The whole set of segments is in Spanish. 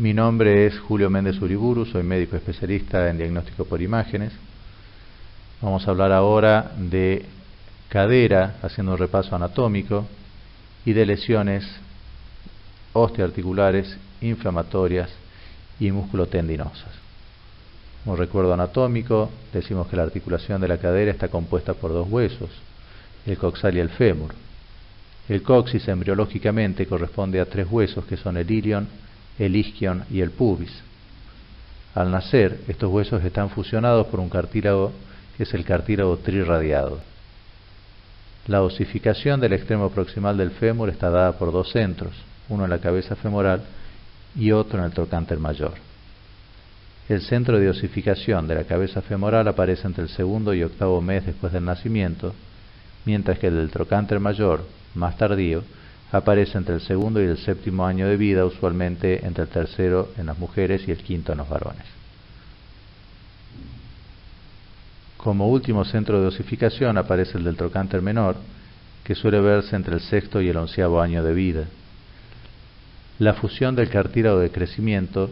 Mi nombre es Julio Méndez Uriburu, soy médico especialista en diagnóstico por imágenes. Vamos a hablar ahora de cadera, haciendo un repaso anatómico, y de lesiones osteoarticulares, inflamatorias y musculotendinosas. Como recuerdo anatómico, decimos que la articulación de la cadera está compuesta por dos huesos, el coxal y el fémur. El coxis embriológicamente corresponde a tres huesos que son el ilion, el isquion y el pubis. Al nacer, estos huesos están fusionados por un cartílago que es el cartílago trirradiado. La osificación del extremo proximal del fémur está dada por dos centros, uno en la cabeza femoral y otro en el trocánter mayor. El centro de osificación de la cabeza femoral aparece entre el segundo y octavo mes después del nacimiento, mientras que el del trocánter mayor, más tardío, aparece entre el segundo y el séptimo año de vida, usualmente entre el tercero en las mujeres y el quinto en los varones. Como último centro de osificación aparece el del trocánter menor, que suele verse entre el sexto y el onceavo año de vida. La fusión del cartílago de crecimiento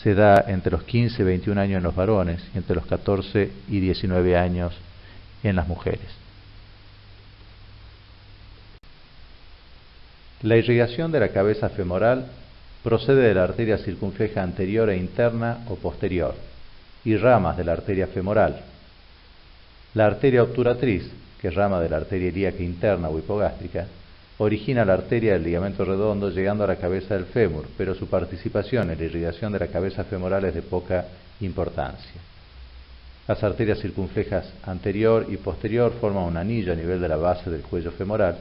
se da entre los 15 y 21 años en los varones y entre los 14 y 19 años en las mujeres. La irrigación de la cabeza femoral procede de la arteria circunfleja anterior e interna o posterior y ramas de la arteria femoral. La arteria obturatriz, que es rama de la arteria ilíaca interna o hipogástrica, origina la arteria del ligamento redondo llegando a la cabeza del fémur, pero su participación en la irrigación de la cabeza femoral es de poca importancia. Las arterias circunflejas anterior y posterior forman un anillo a nivel de la base del cuello femoral,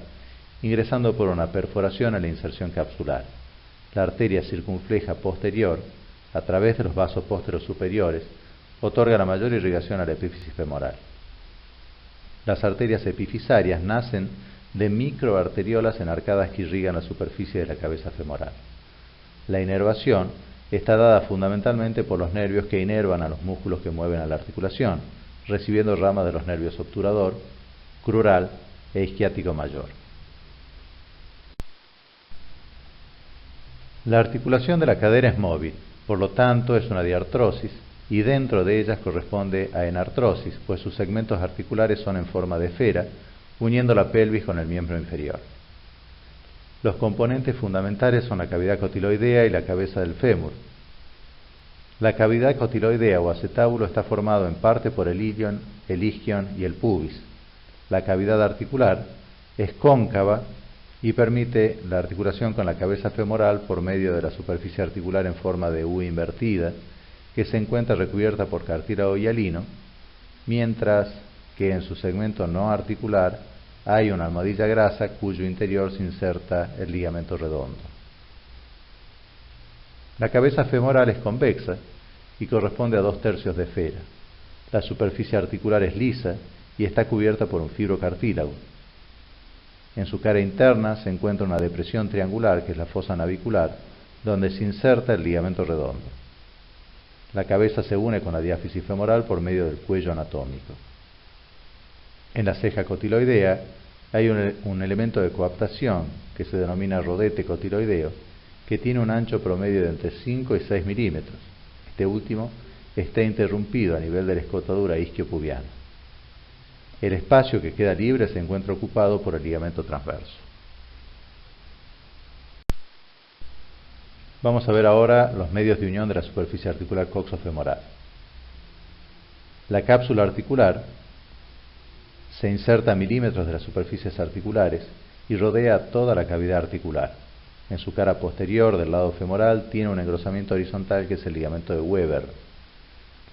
ingresando por una perforación en la inserción capsular. La arteria circunfleja posterior, a través de los vasos pósteros superiores, otorga la mayor irrigación a la epífisis femoral. Las arterias epifisarias nacen de microarteriolas enarcadas que irrigan la superficie de la cabeza femoral. La inervación está dada fundamentalmente por los nervios que inervan a los músculos que mueven a la articulación, recibiendo ramas de los nervios obturador, crural e isquiático mayor. La articulación de la cadera es móvil, por lo tanto es una diartrosis, y dentro de ellas corresponde a enartrosis, pues sus segmentos articulares son en forma de esfera, uniendo la pelvis con el miembro inferior. Los componentes fundamentales son la cavidad cotiloidea y la cabeza del fémur. La cavidad cotiloidea o acetábulo está formado en parte por el ilion, el isquion y el pubis. La cavidad articular es cóncava y permite la articulación con la cabeza femoral por medio de la superficie articular en forma de U invertida, que se encuentra recubierta por cartílago hialino, mientras que en su segmento no articular hay una almohadilla grasa cuyo interior se inserta el ligamento redondo. La cabeza femoral es convexa y corresponde a 2/3 de esfera. La superficie articular es lisa y está cubierta por un fibrocartílago. En su cara interna se encuentra una depresión triangular, que es la fosa navicular, donde se inserta el ligamento redondo. La cabeza se une con la diáfisis femoral por medio del cuello anatómico. En la ceja cotiloidea hay un elemento de coaptación que se denomina rodete cotiloideo, que tiene un ancho promedio de entre 5 y 6 milímetros. Este último está interrumpido a nivel de la escotadura isquiopubiana. El espacio que queda libre se encuentra ocupado por el ligamento transverso. Vamos a ver ahora los medios de unión de la superficie articular coxofemoral. La cápsula articular se inserta a milímetros de las superficies articulares y rodea toda la cavidad articular. En su cara posterior del lado femoral tiene un engrosamiento horizontal que es el ligamento de Weber.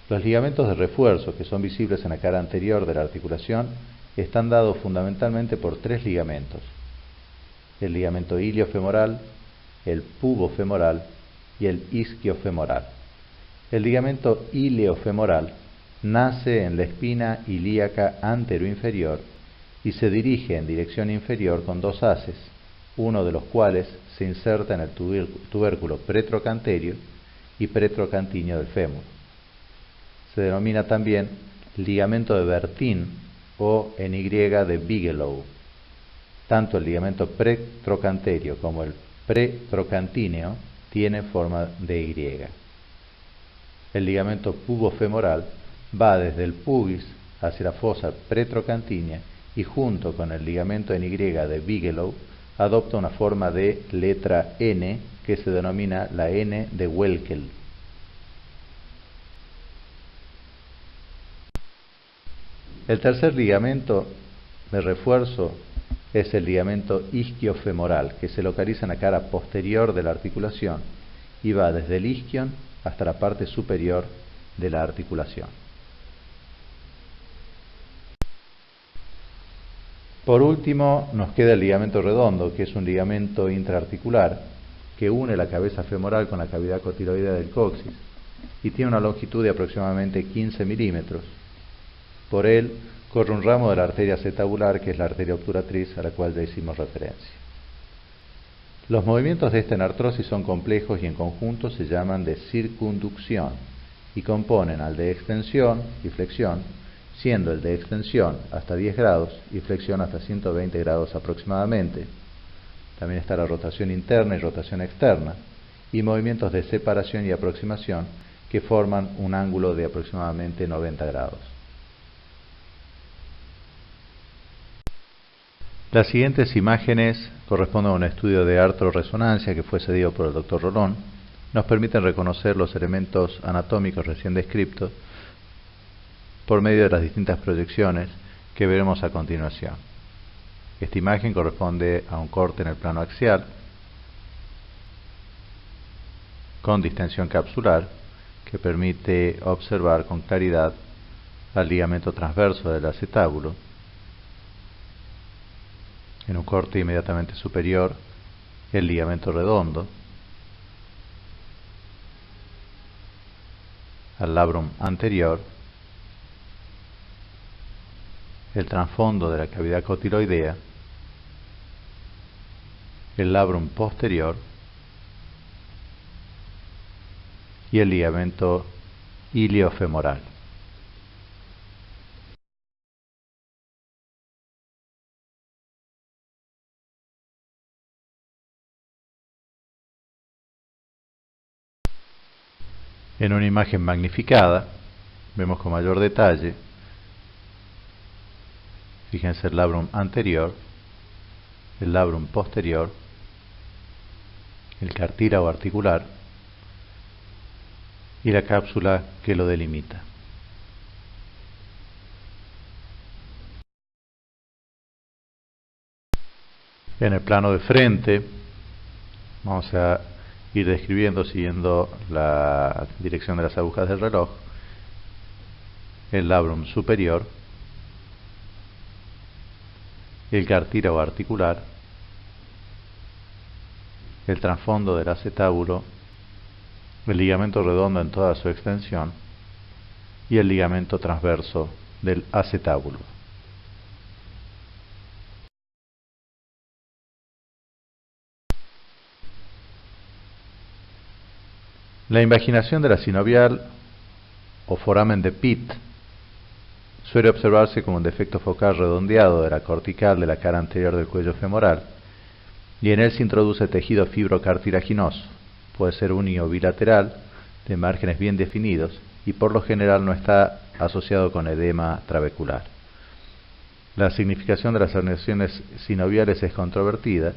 Los ligamentos de refuerzo, que son visibles en la cara anterior de la articulación, están dados fundamentalmente por tres ligamentos: el ligamento iliofemoral, el pubofemoral y el isquiofemoral. El ligamento ileofemoral nace en la espina ilíaca anteroinferior y se dirige en dirección inferior con dos haces, uno de los cuales se inserta en el tubérculo pretrocanterio y pretrocantineo del fémur. Se denomina también ligamento de Bertin o en Y de Bigelow. Tanto el ligamento pretrocanterio como el pretrocantíneo tiene forma de Y. El ligamento pubofemoral va desde el pubis hacia la fosa pretrocantínea y junto con el ligamento en Y de Bigelow adopta una forma de letra N que se denomina la N de Welkel. El tercer ligamento de refuerzo es el ligamento isquiofemoral, que se localiza en la cara posterior de la articulación y va desde el isquion hasta la parte superior de la articulación. Por último, nos queda el ligamento redondo, que es un ligamento intraarticular que une la cabeza femoral con la cavidad cotiloidea del coxis y tiene una longitud de aproximadamente 15 milímetros. Por él corre un ramo de la arteria acetabular, que es la arteria obturatriz a la cual ya hicimos referencia. Los movimientos de esta enartrosis son complejos y en conjunto se llaman de circunducción y componen al de extensión y flexión, siendo el de extensión hasta 10 grados y flexión hasta 120 grados aproximadamente. También está la rotación interna y rotación externa, y movimientos de separación y aproximación que forman un ángulo de aproximadamente 90 grados. Las siguientes imágenes corresponden a un estudio de artroresonancia que fue cedido por el Dr. Rolón. Nos permiten reconocer los elementos anatómicos recién descritos por medio de las distintas proyecciones que veremos a continuación. Esta imagen corresponde a un corte en el plano axial con distensión capsular que permite observar con claridad al ligamento transverso del acetábulo. En un corte inmediatamente superior, el ligamento redondo, al labrum anterior, el trasfondo de la cavidad cotiloidea, el labrum posterior y el ligamento iliofemoral. En una imagen magnificada vemos con mayor detalle, fíjense, el labrum anterior, el labrum posterior, el cartílago articular y la cápsula que lo delimita. En el plano de frente vamos a ir describiendo, siguiendo la dirección de las agujas del reloj, el labrum superior, el cartílago articular, el trasfondo del acetábulo, el ligamento redondo en toda su extensión y el ligamento transverso del acetábulo. La invaginación de la sinovial o foramen de Pitt suele observarse como un defecto focal redondeado de la cortical de la cara anterior del cuello femoral, y en él se introduce tejido fibrocartilaginoso. Puede ser uni o bilateral, de márgenes bien definidos, y por lo general no está asociado con edema trabecular. La significación de las herniaciones sinoviales es controvertida,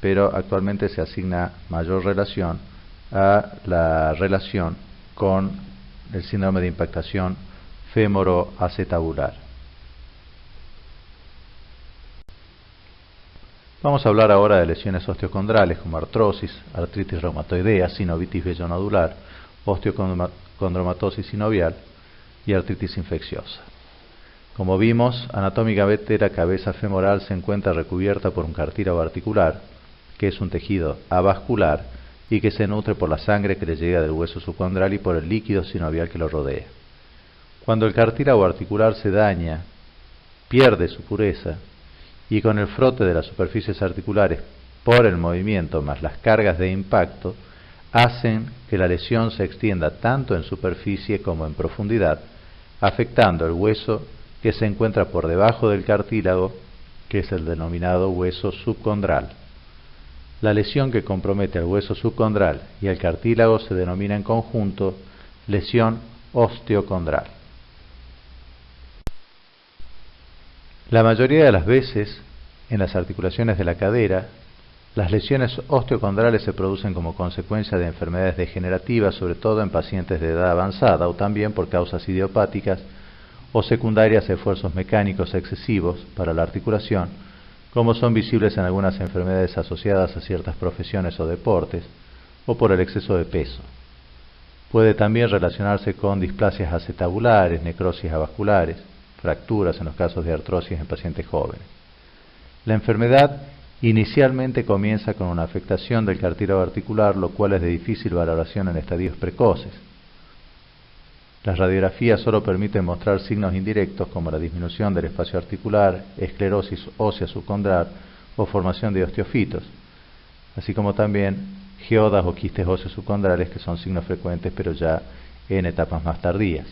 pero actualmente se asigna mayor relación a la relación con el síndrome de impactación fémoro-acetabular. Vamos a hablar ahora de lesiones osteocondrales como artrosis, artritis reumatoidea, sinovitis vellonodular, osteocondromatosis sinovial y artritis infecciosa. Como vimos, anatómicamente la cabeza femoral se encuentra recubierta por un cartílago articular, que es un tejido avascular y que se nutre por la sangre que le llega del hueso subcondral y por el líquido sinovial que lo rodea. Cuando el cartílago articular se daña, pierde su pureza, y con el frote de las superficies articulares por el movimiento más las cargas de impacto, hacen que la lesión se extienda tanto en superficie como en profundidad, afectando el hueso que se encuentra por debajo del cartílago, que es el denominado hueso subcondral. La lesión que compromete al hueso subcondral y al cartílago se denomina en conjunto lesión osteocondral. La mayoría de las veces, en las articulaciones de la cadera, las lesiones osteocondrales se producen como consecuencia de enfermedades degenerativas, sobre todo en pacientes de edad avanzada, o también por causas idiopáticas o secundarias a esfuerzos mecánicos excesivos para la articulación, como son visibles en algunas enfermedades asociadas a ciertas profesiones o deportes, o por el exceso de peso. Puede también relacionarse con displasias acetabulares, necrosis avasculares, fracturas en los casos de artrosis en pacientes jóvenes. La enfermedad inicialmente comienza con una afectación del cartílago articular, lo cual es de difícil valoración en estadios precoces. Las radiografías solo permiten mostrar signos indirectos como la disminución del espacio articular, esclerosis ósea subcondral o formación de osteofitos, así como también geodas o quistes óseos subcondrales, que son signos frecuentes pero ya en etapas más tardías.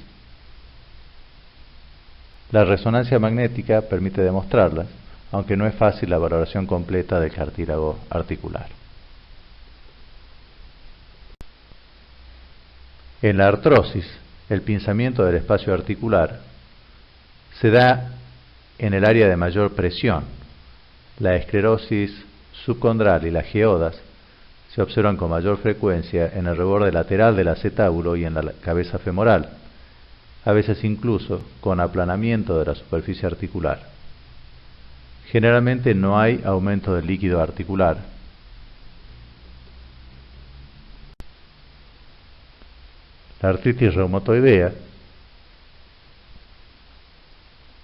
La resonancia magnética permite demostrarlas, aunque no es fácil la valoración completa del cartílago articular. En la artrosis, el pinzamiento del espacio articular se da en el área de mayor presión. La esclerosis subcondral y las geodas se observan con mayor frecuencia en el reborde lateral del acetábulo y en la cabeza femoral, a veces incluso con aplanamiento de la superficie articular. Generalmente no hay aumento del líquido articular. La artritis reumatoidea,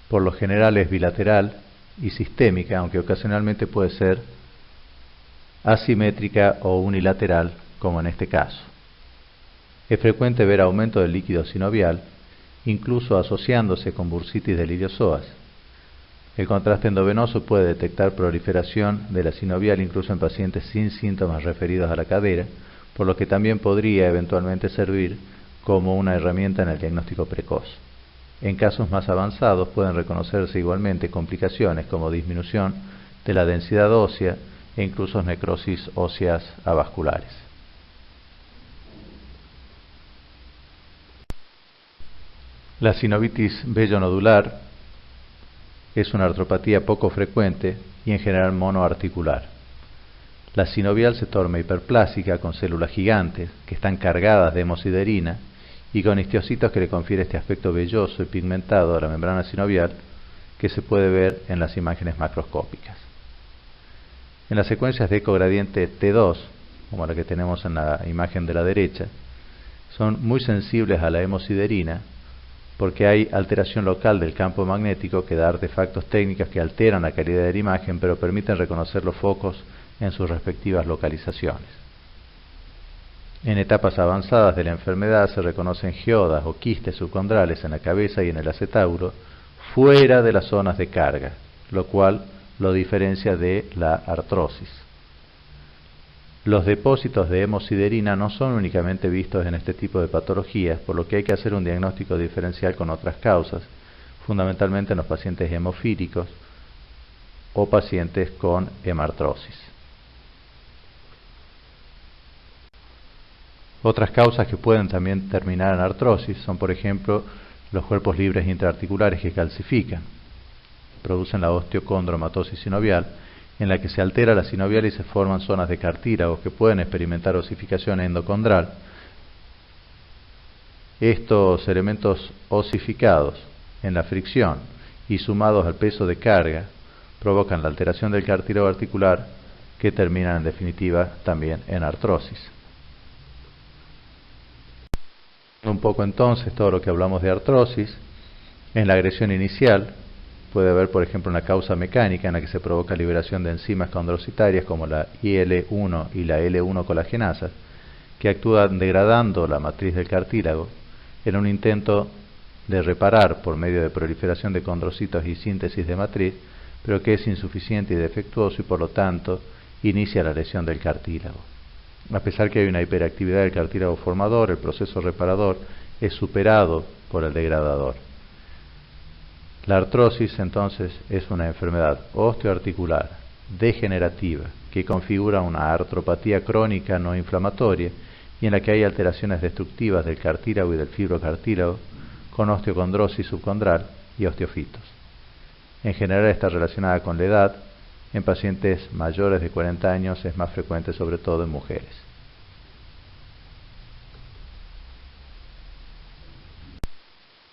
por lo general, es bilateral y sistémica, aunque ocasionalmente puede ser asimétrica o unilateral, como en este caso. Es frecuente ver aumento del líquido sinovial, incluso asociándose con bursitis del iliozoas. El contraste endovenoso puede detectar proliferación de la sinovial incluso en pacientes sin síntomas referidos a la cadera, por lo que también podría eventualmente servir como una herramienta en el diagnóstico precoz. En casos más avanzados pueden reconocerse igualmente complicaciones como disminución de la densidad ósea e incluso necrosis óseas avasculares. La sinovitis vellonodular es una artropatía poco frecuente y en general monoarticular. La sinovial se torna hiperplásica con células gigantes que están cargadas de hemosiderina y con histiocitos que le confiere este aspecto velloso y pigmentado a la membrana sinovial que se puede ver en las imágenes macroscópicas. En las secuencias de ecogradiente T2, como la que tenemos en la imagen de la derecha, son muy sensibles a la hemosiderina porque hay alteración local del campo magnético que da artefactos técnicos que alteran la calidad de la imagen, pero permiten reconocer los focos en sus respectivas localizaciones. En etapas avanzadas de la enfermedad se reconocen geodas o quistes subcondrales en la cabeza y en el acetábulo fuera de las zonas de carga, lo cual lo diferencia de la artrosis. Los depósitos de hemosiderina no son únicamente vistos en este tipo de patologías, por lo que hay que hacer un diagnóstico diferencial con otras causas, fundamentalmente en los pacientes hemofílicos o pacientes con hemartrosis. Otras causas que pueden también terminar en artrosis son, por ejemplo, los cuerpos libres intraarticulares que calcifican, producen la osteocondromatosis sinovial, en la que se altera la sinovial y se forman zonas de cartílago que pueden experimentar osificación endocondral. Estos elementos osificados en la fricción y sumados al peso de carga provocan la alteración del cartílago articular, que terminan en definitiva también en artrosis. Un poco entonces todo lo que hablamos de artrosis. En la agresión inicial puede haber, por ejemplo, una causa mecánica en la que se provoca liberación de enzimas condrocitarias como la IL-1 y la L1 colagenasas, que actúan degradando la matriz del cartílago en un intento de reparar por medio de proliferación de condrocitos y síntesis de matriz, pero que es insuficiente y defectuoso y por lo tanto inicia la lesión del cartílago. A pesar que hay una hiperactividad del cartílago formador, el proceso reparador es superado por el degradador. La artrosis entonces es una enfermedad osteoarticular degenerativa que configura una artropatía crónica no inflamatoria y en la que hay alteraciones destructivas del cartílago y del fibrocartílago, con osteocondrosis subcondral y osteofitos. En general está relacionada con la edad. En pacientes mayores de 40 años es más frecuente, sobre todo en mujeres.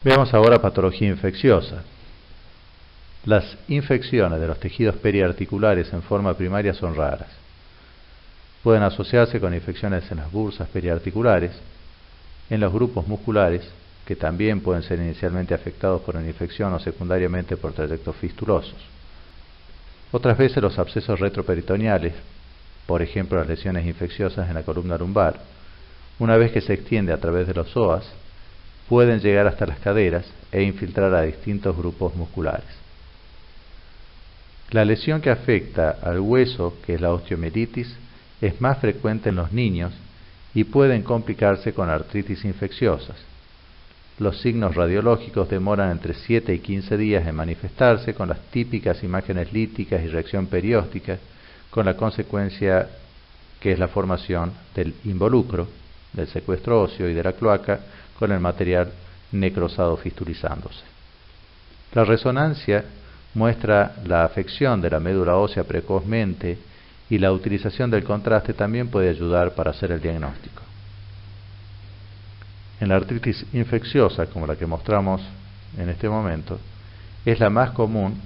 Veamos ahora patología infecciosa. Las infecciones de los tejidos periarticulares en forma primaria son raras. Pueden asociarse con infecciones en las bursas periarticulares, en los grupos musculares, que también pueden ser inicialmente afectados por una infección o secundariamente por trayectos fistulosos. Otras veces los abscesos retroperitoneales, por ejemplo las lesiones infecciosas en la columna lumbar, una vez que se extiende a través de los psoas, pueden llegar hasta las caderas e infiltrar a distintos grupos musculares. La lesión que afecta al hueso, que es la osteomielitis, es más frecuente en los niños y pueden complicarse con artritis infecciosas. Los signos radiológicos demoran entre 7 y 15 días en manifestarse, con las típicas imágenes líticas y reacción perióstica, con la consecuencia que es la formación del involucro, del secuestro óseo y de la cloaca, con el material necrosado fistulizándose. La resonancia muestra la afección de la médula ósea precozmente y la utilización del contraste también puede ayudar para hacer el diagnóstico. En la artritis infecciosa, como la que mostramos en este momento, es la más común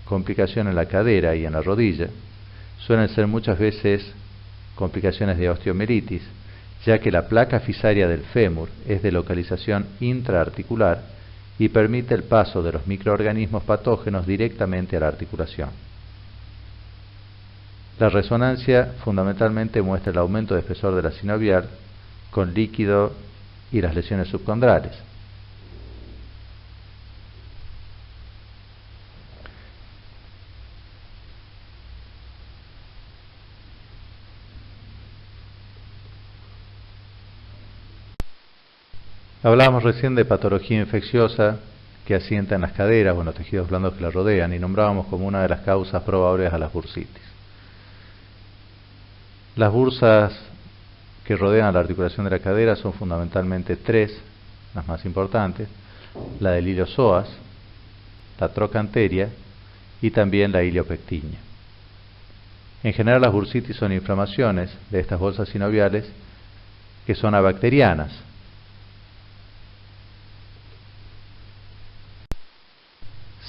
complicación en la cadera y en la rodilla. Suelen ser muchas veces complicaciones de osteomielitis, ya que la placa fisaria del fémur es de localización intraarticular y permite el paso de los microorganismos patógenos directamente a la articulación. La resonancia fundamentalmente muestra el aumento de espesor de la sinovial con líquido y las lesiones subcondrales. Hablábamos recién de patología infecciosa que asienta en las caderas o en los tejidos blandos que la rodean y nombrábamos como una de las causas probables a las bursitis. Las bursas que rodean la articulación de la cadera son fundamentalmente tres, las más importantes: la del iliosoas, la trocanteria y también la iliopectinia. En general las bursitis son inflamaciones de estas bolsas sinoviales que son abacterianas.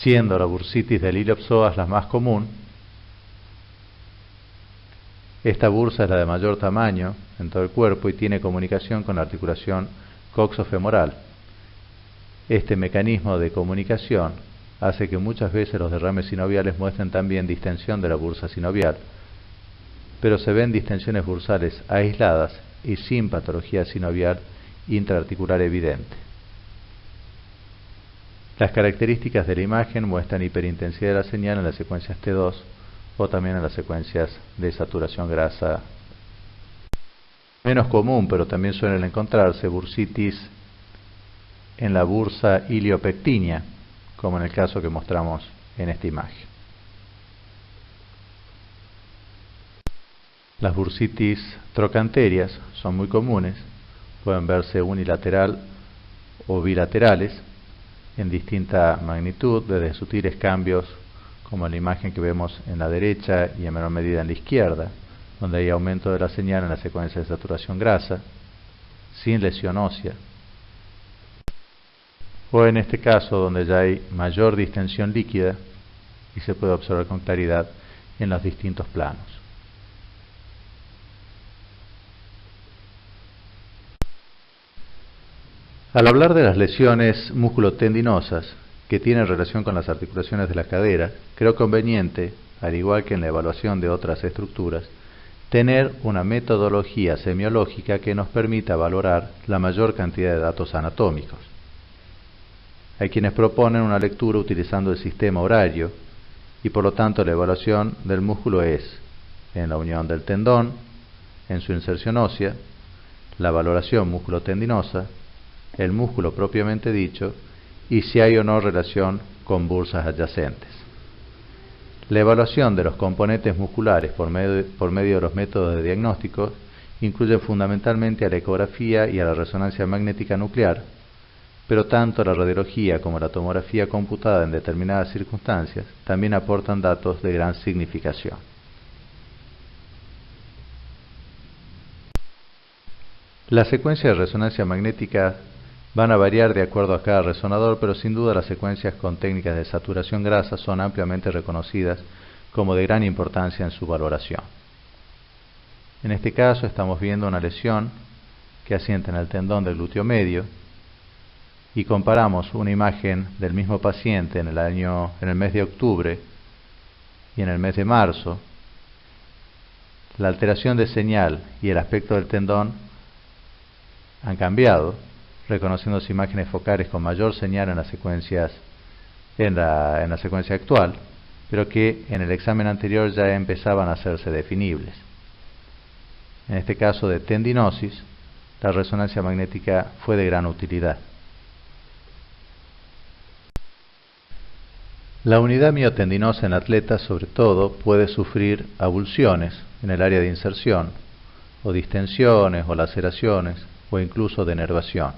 Siendo la bursitis del iliopsoas la más común, esta bursa es la de mayor tamaño en todo el cuerpo y tiene comunicación con la articulación coxofemoral. Este mecanismo de comunicación hace que muchas veces los derrames sinoviales muestren también distensión de la bursa sinovial, pero se ven distensiones bursales aisladas y sin patología sinovial intraarticular evidente. Las características de la imagen muestran hiperintensidad de la señal en las secuencias T2 o también en las secuencias de saturación grasa. Menos común, pero también suelen encontrarse bursitis en la bursa iliopectinia, como en el caso que mostramos en esta imagen. Las bursitis trocanterias son muy comunes, pueden verse unilateral o bilaterales en distinta magnitud, desde sutiles cambios como en la imagen que vemos en la derecha y en menor medida en la izquierda, donde hay aumento de la señal en la secuencia de saturación grasa, sin lesión ósea, o en este caso donde ya hay mayor distensión líquida y se puede observar con claridad en los distintos planos. Al hablar de las lesiones musculotendinosas que tienen relación con las articulaciones de la cadera, creo conveniente, al igual que en la evaluación de otras estructuras, tener una metodología semiológica que nos permita valorar la mayor cantidad de datos anatómicos. Hay quienes proponen una lectura utilizando el sistema horario y por lo tanto la evaluación del músculo es en la unión del tendón, en su inserción ósea, la valoración musculotendinosa, el músculo propiamente dicho y si hay o no relación con bursas adyacentes. La evaluación de los componentes musculares por medio de los métodos de diagnóstico incluye fundamentalmente a la ecografía y a la resonancia magnética nuclear, pero tanto la radiología como la tomografía computada en determinadas circunstancias también aportan datos de gran significación. Las secuencias de resonancia magnética van a variar de acuerdo a cada resonador, pero sin duda las secuencias con técnicas de saturación grasa son ampliamente reconocidas como de gran importancia en su valoración. En este caso estamos viendo una lesión que asienta en el tendón del glúteo medio y comparamos una imagen del mismo paciente en el mes de octubre y en el mes de marzo. La alteración de señal y el aspecto del tendón han cambiado, reconociéndose imágenes focales con mayor señal en la secuencia actual, pero que en el examen anterior ya empezaban a hacerse definibles. En este caso de tendinosis, la resonancia magnética fue de gran utilidad. La unidad miotendinosa en atletas, sobre todo, puede sufrir avulsiones en el área de inserción, o distensiones, o laceraciones, o incluso denervación.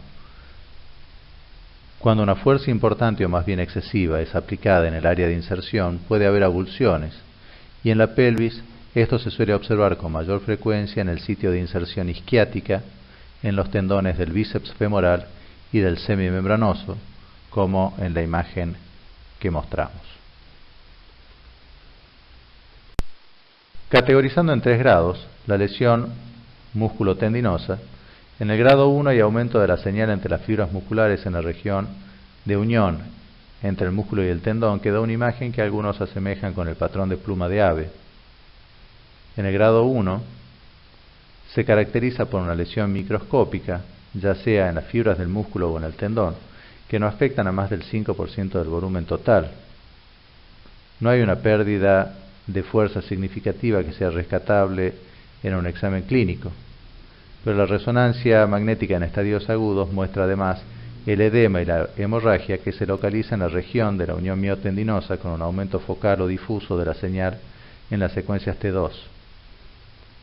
Cuando una fuerza importante o más bien excesiva es aplicada en el área de inserción, puede haber avulsiones, y en la pelvis esto se suele observar con mayor frecuencia en el sitio de inserción isquiática, en los tendones del bíceps femoral y del semimembranoso, como en la imagen que mostramos. Categorizando en 3 grados, la lesión músculo-tendinosa. En el grado 1 hay aumento de la señal entre las fibras musculares en la región de unión entre el músculo y el tendón, que da una imagen que algunos asemejan con el patrón de pluma de ave. En el grado 1 se caracteriza por una lesión microscópica, ya sea en las fibras del músculo o en el tendón, que no afectan a más del 5% del volumen total. No hay una pérdida de fuerza significativa que sea rescatable en un examen clínico, pero la resonancia magnética en estadios agudos muestra además el edema y la hemorragia que se localiza en la región de la unión miotendinosa con un aumento focal o difuso de la señal en las secuencias T2.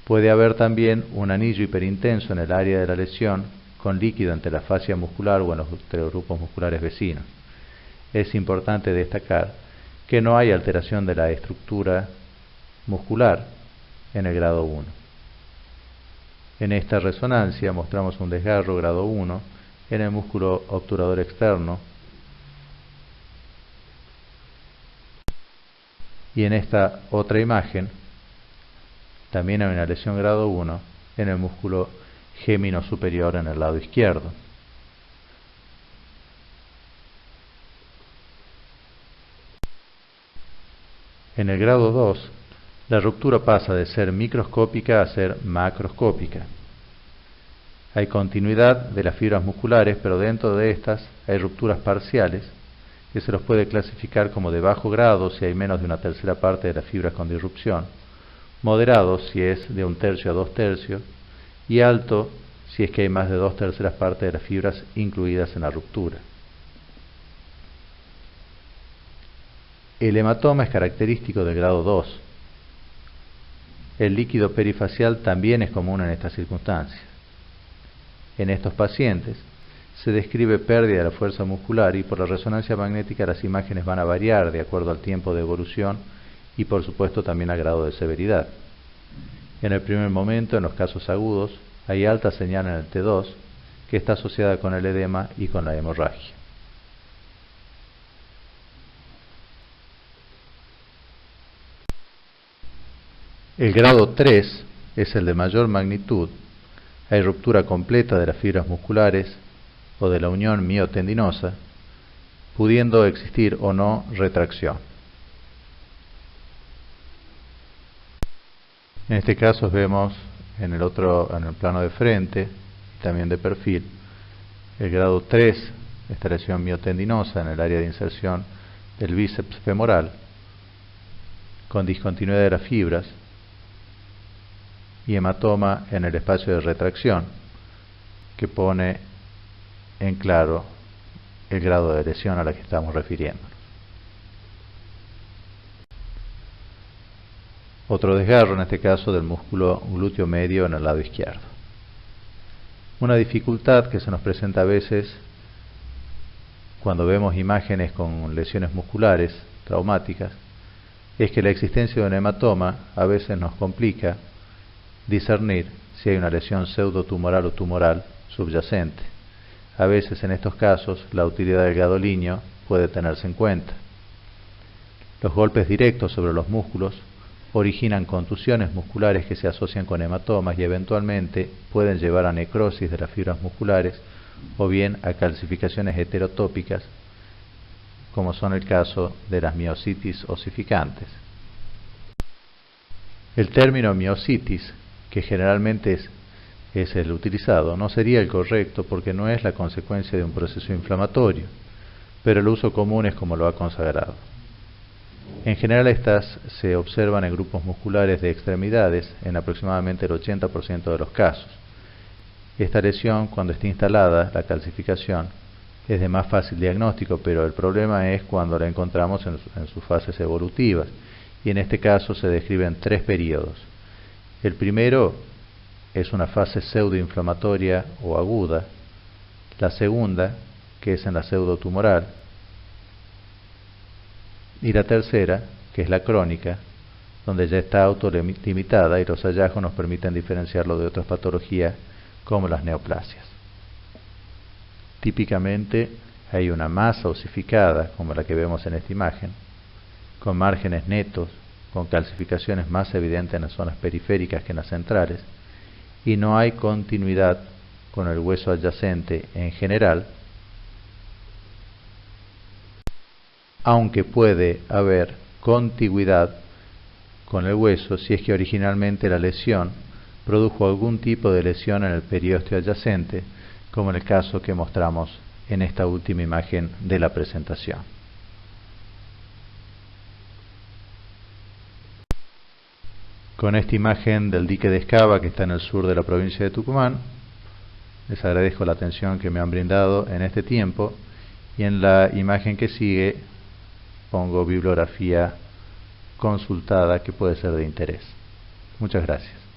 Puede haber también un anillo hiperintenso en el área de la lesión con líquido entre la fascia muscular o entre los grupos musculares vecinos. Es importante destacar que no hay alteración de la estructura muscular en el grado 1. En esta resonancia mostramos un desgarro grado 1 en el músculo obturador externo y en esta otra imagen también hay una lesión grado 1 en el músculo gémino superior en el lado izquierdo. En el grado 2, la ruptura pasa de ser microscópica a ser macroscópica. Hay continuidad de las fibras musculares, pero dentro de estas hay rupturas parciales que se los puede clasificar como de bajo grado si hay menos de una tercera parte de las fibras con disrupción, moderado si es de 1/3 a 2/3 y alto si es que hay más de 2/3 partes de las fibras incluidas en la ruptura. El hematoma es característico del grado 2. El líquido perifacial también es común en estas circunstancias. En estos pacientes se describe pérdida de la fuerza muscular y por la resonancia magnética las imágenes van a variar de acuerdo al tiempo de evolución y por supuesto también al grado de severidad. En el primer momento, en los casos agudos, hay alta señal en el T2 que está asociada con el edema y con la hemorragia. El grado 3 es el de mayor magnitud. Hay ruptura completa de las fibras musculares o de la unión miotendinosa, pudiendo existir o no retracción. En este caso vemos en el plano de frente y también de perfil el grado 3, esta lesión miotendinosa en el área de inserción del bíceps femoral, con discontinuidad de las fibras y hematoma en el espacio de retracción, que pone en claro el grado de lesión a la que estamos refiriendo. otro desgarro, en este caso del músculo glúteo medio en el lado izquierdo. Una dificultad que se nos presenta a veces cuando vemos imágenes con lesiones musculares traumáticas es que la existencia de un hematoma a veces nos complica discernir si hay una lesión pseudotumoral o tumoral subyacente. A veces en estos casos la utilidad del gadolinio puede tenerse en cuenta. Los golpes directos sobre los músculos originan contusiones musculares que se asocian con hematomas y eventualmente pueden llevar a necrosis de las fibras musculares o bien a calcificaciones heterotópicas, como son el caso de las miositis osificantes. El término miositis, que generalmente es el utilizado, no sería el correcto porque no es la consecuencia de un proceso inflamatorio, pero el uso común es como lo ha consagrado. En general estas se observan en grupos musculares de extremidades en aproximadamente el 80% de los casos. Esta lesión, cuando está instalada la calcificación, es de más fácil diagnóstico, pero el problema es cuando la encontramos en sus fases evolutivas, y en este caso se describen 3 periodos. El primero es una fase pseudoinflamatoria o aguda, la segunda, que es en la pseudotumoral, y la tercera, que es la crónica, donde ya está autolimitada y los hallazgos nos permiten diferenciarlo de otras patologías como las neoplasias. Típicamente hay una masa osificada, como la que vemos en esta imagen, con márgenes netos, con calcificaciones más evidentes en las zonas periféricas que en las centrales, y no hay continuidad con el hueso adyacente en general, aunque puede haber contigüidad con el hueso si es que originalmente la lesión produjo algún tipo de lesión en el periósteo adyacente, como en el caso que mostramos en esta última imagen de la presentación. Con esta imagen del dique de Escava, que está en el sur de la provincia de Tucumán, les agradezco la atención que me han brindado en este tiempo, y en la imagen que sigue pongo bibliografía consultada que puede ser de interés. Muchas gracias.